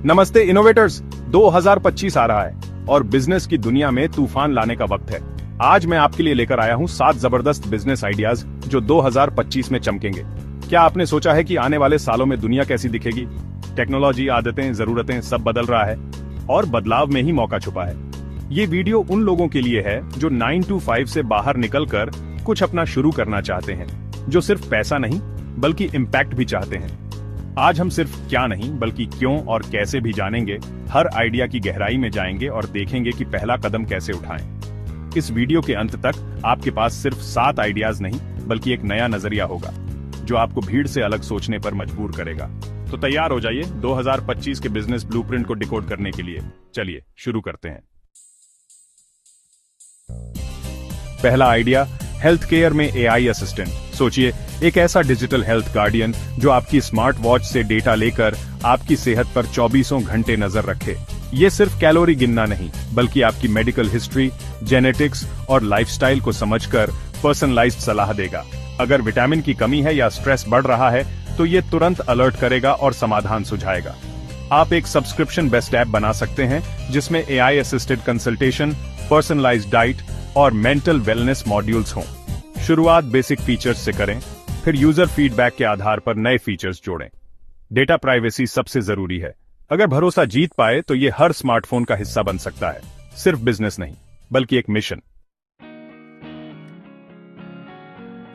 नमस्ते इनोवेटर्स। 2025 आ रहा है और बिजनेस की दुनिया में तूफान लाने का वक्त है। आज मैं आपके लिए लेकर आया हूं 7 जबरदस्त बिजनेस आइडियाज जो 2025 में चमकेंगे। क्या आपने सोचा है कि आने वाले सालों में दुनिया कैसी दिखेगी? टेक्नोलॉजी, आदतें, जरूरतें सब बदल रहा है और बदलाव में ही मौका छुपा है। ये वीडियो उन लोगों के लिए है जो 9 to 5 से बाहर निकलकर कुछ अपना शुरू करना चाहते हैं, जो सिर्फ पैसा नहीं बल्कि इम्पैक्ट भी चाहते हैं। आज हम सिर्फ क्या नहीं बल्कि क्यों और कैसे भी जानेंगे। हर आइडिया की गहराई में जाएंगे और देखेंगे कि पहला कदम कैसे उठाएं। इस वीडियो के अंत तक आपके पास सिर्फ 7 आइडियाज नहीं बल्कि एक नया नजरिया होगा जो आपको भीड़ से अलग सोचने पर मजबूर करेगा। तो तैयार हो जाइए 2025 के बिजनेस ब्लूप्रिंट को डिकोड करने के लिए। चलिए शुरू करते हैं। पहला आइडिया, हेल्थ केयर में एआई असिस्टेंट। सोचिए, एक ऐसा डिजिटल हेल्थ गार्डियन जो आपकी स्मार्ट वॉच से डेटा लेकर आपकी सेहत पर 24 घंटे नजर रखे। ये सिर्फ कैलोरी गिनना नहीं बल्कि आपकी मेडिकल हिस्ट्री, जेनेटिक्स और लाइफस्टाइल को समझकर पर्सनलाइज्ड सलाह देगा। अगर विटामिन की कमी है या स्ट्रेस बढ़ रहा है तो ये तुरंत अलर्ट करेगा और समाधान सुझाएगा। आप एक सब्सक्रिप्शन बेस्ड ऐप बना सकते हैं जिसमें AI assisted consultation, personalised diet और मेंटल वेलनेस मॉड्यूल्स हों। शुरुआत बेसिक फीचर्स से करें, फिर यूजर फीडबैक के आधार पर नए फीचर्स जोड़ें। डेटा प्राइवेसी सबसे जरूरी है। अगर भरोसा जीत पाए तो ये हर स्मार्टफोन का हिस्सा बन सकता है। सिर्फ बिजनेस नहीं बल्कि एक मिशन।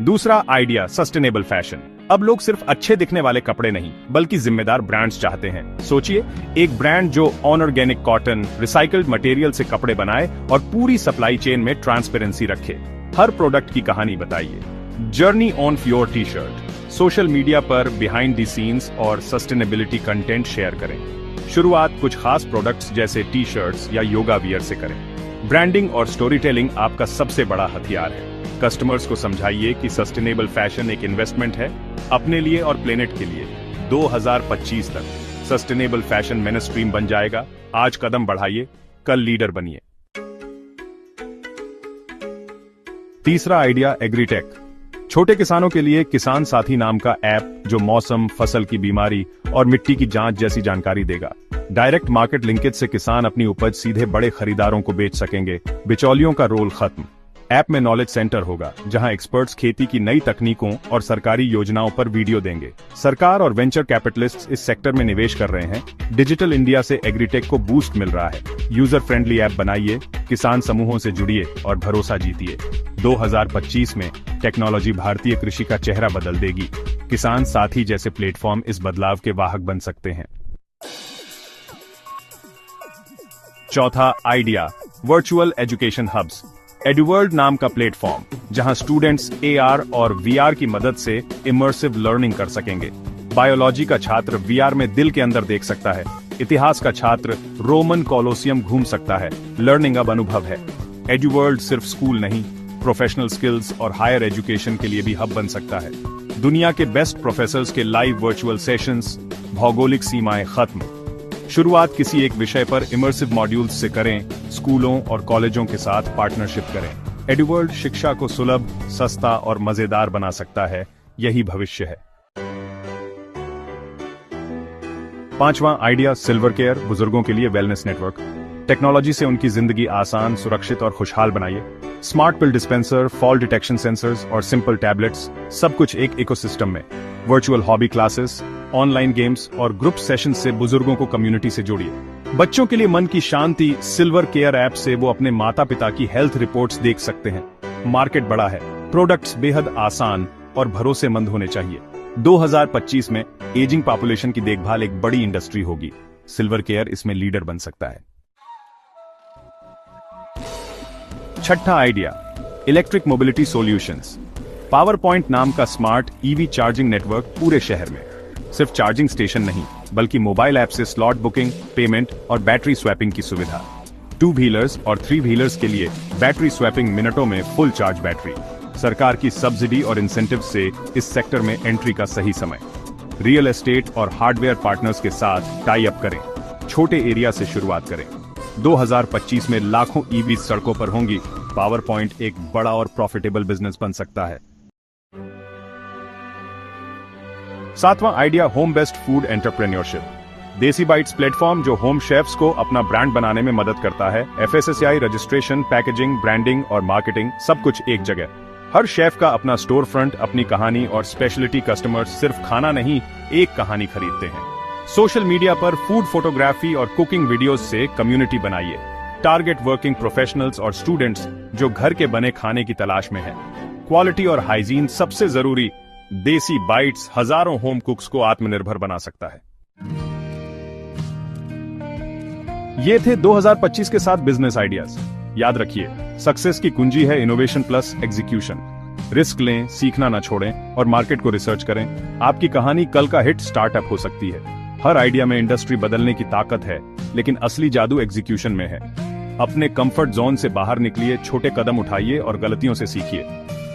दूसरा आइडिया, सस्टेनेबल फैशन। अब लोग सिर्फ अच्छे दिखने वाले कपड़े नहीं बल्कि जिम्मेदार ब्रांड्स चाहते हैं। सोचिए, एक ब्रांड जो ऑर्गेनिक कॉटन, रिसाइकल्ड मटेरियल से कपड़े बनाए और पूरी सप्लाई चेन में ट्रांसपेरेंसी रखे। हर प्रोडक्ट की कहानी बताइए। Journey on your T shirt. Social media पर बिहाइंड द सीन्स और सस्टेनेबिलिटी कंटेंट शेयर करें। शुरुआत कुछ खास प्रोडक्ट्स जैसे टी शर्ट्स या योगा वियर से करें। ब्रांडिंग और स्टोरी टेलिंग आपका सबसे बड़ा हथियार है। कस्टमर्स को समझाइए कि सस्टेनेबल फैशन एक इन्वेस्टमेंट है, अपने लिए और प्लेनेट के लिए। 2025 तक सस्टेनेबल फैशन मेनस्ट्रीम बन जाएगा। आज कदम बढ़ाइए, कल लीडर बनिए। तीसरा आइडिया, एग्रीटेक। छोटे किसानों के लिए किसान साथी नाम का ऐप जो मौसम, फसल की बीमारी और मिट्टी की जांच जैसी जानकारी देगा। डायरेक्ट मार्केट लिंकेज से किसान अपनी उपज सीधे बड़े खरीदारों को बेच सकेंगे। बिचौलियों का रोल खत्म। ऐप में नॉलेज सेंटर होगा जहां एक्सपर्ट्स खेती की नई तकनीकों और सरकारी योजनाओं पर वीडियो देंगे। सरकार और वेंचर कैपिटलिस्ट्स इस सेक्टर में निवेश कर रहे हैं। डिजिटल इंडिया से एग्रीटेक को बूस्ट मिल रहा है। यूजर फ्रेंडली ऐप बनाइए, किसान समूहों से जुड़िए और भरोसा जीतिए। 2025 में टेक्नोलॉजी भारतीय कृषि का चेहरा बदल देगी। किसान साथी जैसे प्लेटफॉर्म इस बदलाव के वाहक बन सकते हैं। चौथा आइडिया, वर्चुअल एजुकेशन हब्स। एडुवर्ल्ड नाम का प्लेटफॉर्म जहां स्टूडेंट्स एआर और वीआर की मदद से इमर्सिव लर्निंग कर सकेंगे। बायोलॉजी का छात्र वीआर में दिल के अंदर देख सकता है। इतिहास का छात्र रोमन कोलोसियम घूम सकता है। लर्निंग अब अनुभव है। एडुवर्ल्ड सिर्फ स्कूल नहीं, प्रोफेशनल स्किल्स और हायर एजुकेशन के लिए भी हब बन सकता है। दुनिया के बेस्ट प्रोफेसर्स के लाइव वर्चुअल सेशंस, भौगोलिक सीमाएं खत्म। शुरुआत किसी एक विषय पर इमर्सिव मॉड्यूल्स से करें। स्कूलों और कॉलेजों के साथ पार्टनरशिप करें। एडुवर्ल्ड शिक्षा को सुलभ, सस्ता और मजेदार बना सकता है। यही भविष्य है। पांचवां आइडिया, सिल्वर केयर। बुजुर्गों के लिए वेलनेस नेटवर्क। टेक्नोलॉजी से उनकी जिंदगी आसान, सुरक्षित और खुशहाल बनाइए। स्मार्ट पिल डिस्पेंसर, फॉल डिटेक्शन सेंसर्स और सिंपल टैबलेट्स, सब कुछ एक इकोसिस्टम में। Virtual hobby classes, online games और ग्रुप सेशन से बुजुर्गों को कम्युनिटी से जोड़िए। बच्चों के लिए मन की शांति, सिल्वर केयर ऐप से वो अपने माता पिता की हेल्थ रिपोर्ट्स देख सकते हैं। मार्केट बड़ा है, प्रोडक्ट्स बेहद आसान और भरोसेमंद होने चाहिए। 2025 में एजिंग पॉपुलेशन की देखभाल एक बड़ी इंडस्ट्री होगी। सिल्वर केयर इसमें लीडर बन सकता है। छठा idea, electric mobility solutions. Power point नाम का स्मार्ट ईवी चार्जिंग नेटवर्क पूरे शहर में। सिर्फ चार्जिंग स्टेशन नहीं बल्कि मोबाइल ऐप से स्लॉट बुकिंग, पेमेंट और बैटरी स्वैपिंग की सुविधा। 2 व्हीलर्स और 3 व्हीलर्स के लिए बैटरी स्वैपिंग मिनटों में फुल चार्ज बैटरी। सरकार की सब्सिडी और इंसेंटिव से इस सेक्टर में एंट्री का सही समय। रियल एस्टेट और हार्डवेयर पार्टनर्स के साथ टाई अप करें। छोटे एरिया से शुरुआत करें। 2025 में लाखों ईवी सड़कों पर होंगी। पावर पॉइंट एक बड़ा और प्रॉफिटेबल बिजनेस बन सकता है। सातवां idea, home based food entrepreneurship. देसी बाइट्स प्लेटफॉर्म जो होम शेफ्स को अपना ब्रांड बनाने में मदद करता है। FSSAI रजिस्ट्रेशन, पैकेजिंग, ब्रांडिंग और मार्केटिंग सब कुछ एक जगह। हर शेफ का अपना स्टोर फ्रंट, अपनी कहानी और स्पेशलिटी कस्टमर्स सिर्फ खाना नहीं, एक कहानी खरीदते हैं। सोशल मीडिया पर फूड फोटोग्राफी और कुकिंग वीडियोस से कम्युनिटी बनाइए। टारगेट वर्किंग प्रोफेशनल्स और स्टूडेंट्स जो घर के बने खाने की तलाश में हैं। क्वालिटी और हाइजीन सबसे जरूरी। देसी बाइट्स हजारों होम कुक्स को आत्मनिर्भर बना सकता है। ये थे 2025 के 7 बिजनेस आइडियाज। याद रखिए, सक्सेस की कुंजी है इनोवेशन प्लस एग्जीक्यूशन। रिस्क लें, सीखना न छोड़ें और मार्केट को रिसर्च करें। आपकी कहानी कल का हिट स्टार्टअप हो सकती है। हर आइडिया में इंडस्ट्री बदलने की ताकत है, लेकिन असली जादू एग्जीक्यूशन में है। अपने कंफर्ट जोन से बाहर निकलिए, छोटे कदम उठाइए और गलतियों से सीखिए।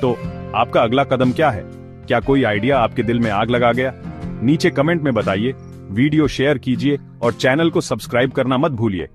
तो आपका अगला कदम क्या है? क्या कोई आइडिया आपके दिल में आग लगा गया? नीचे कमेंट में बताइए, वीडियो शेयर कीजिए और चैनल को सब्सक्राइब करना मत भूलिए।